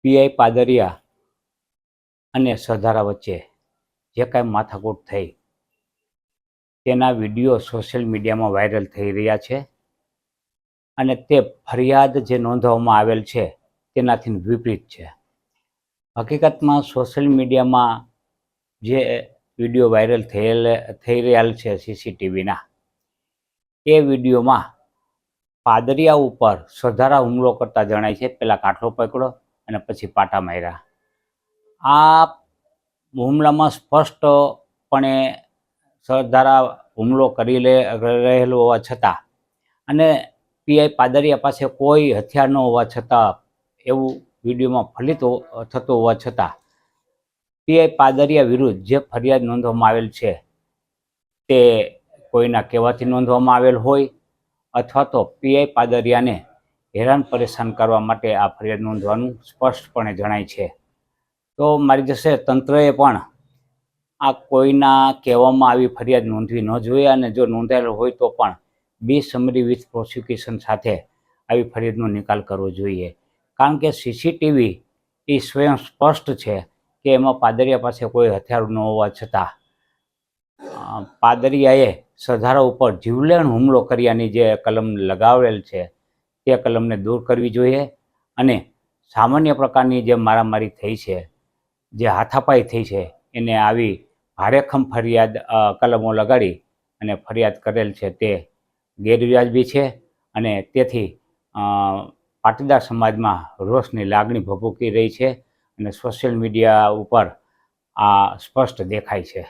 PI Padariya અને સરદારા વચ્ચે જે કાંઈ માથાકૂટ થઈ તેના વિડીયો સોશિયલ મીડિયામાં વાયરલ થઈ રહ્યા છે અને તે ફરિયાદ જે નોંધવામાં આવેલ છે તેનાથી વિપરીત છે. હકીકતમાં સોશિયલ મીડિયામાં જે વિડીયો વાયરલ થઈ રહ્યા છે સીસીટીવીના, એ વિડીયોમાં પાદરિયા ઉપર સરદારા હુમલો કરતા જણાય છે. પહેલાં કાંઠલો પકડ્યો અને પછી પાટા માર્યા. આ હુમલામાં સ્પષ્ટપણે સરદારા હુમલો કરી રહેલો હોવા છતાં અને પીઆઈ પાદરિયા પાસે કોઈ હથિયાર ન હોવા છતાં એવું વિડીયોમાં ફલિત થતું હોવા છતાં પીઆઈ પાદરિયા વિરુદ્ધ જે ફરિયાદ નોંધવામાં આવેલ છે તે કોઈના કહેવાથી નોંધવામાં આવેલ હોય અથવા તો પીઆઈ પાદરિયાને હેરાન પરેશાન કરવા માટે આ ફરિયાદ નોંધવાનું સ્પષ્ટપણે જણાય છે. તો મારી દૃષ્ટિએ તંત્રએ પણ આ કોઈના કહેવામાં આવી ફરિયાદ નોંધવી ન જોઈએ અને જો નોંધાયેલ હોય તો પણ બી સમરી વિથ પ્રોસિક્યુશન સાથે આવી ફરિયાદનો નિકાલ કરવો જોઈએ. કારણ કે સીસીટીવી એ સ્વયં સ્પષ્ટ છે કે એમાં પાદરિયા પાસે કોઈ હથિયાર ન હોવા છતાં પાદરિયાએ સરદારા ઉપર જીવલેણ હુમલો કર્યાની જે કલમ લગાવેલ છે તે કલમને દૂર કરવી જોઈએ અને સામાન્ય પ્રકારની જે મારામારી થઈ છે, જે હાથાપાઈ થઈ છે, એને આવી ભારેખમ ફરિયાદ કલમો લગાડી અને ફરિયાદ કરેલ છે તે ગેરવ્યાજબી છે અને તેથી પાટીદાર સમાજમાં રોષની લાગણી ભભૂકી રહી છે અને સોશિયલ મીડિયા ઉપર આ સ્પષ્ટ દેખાય છે.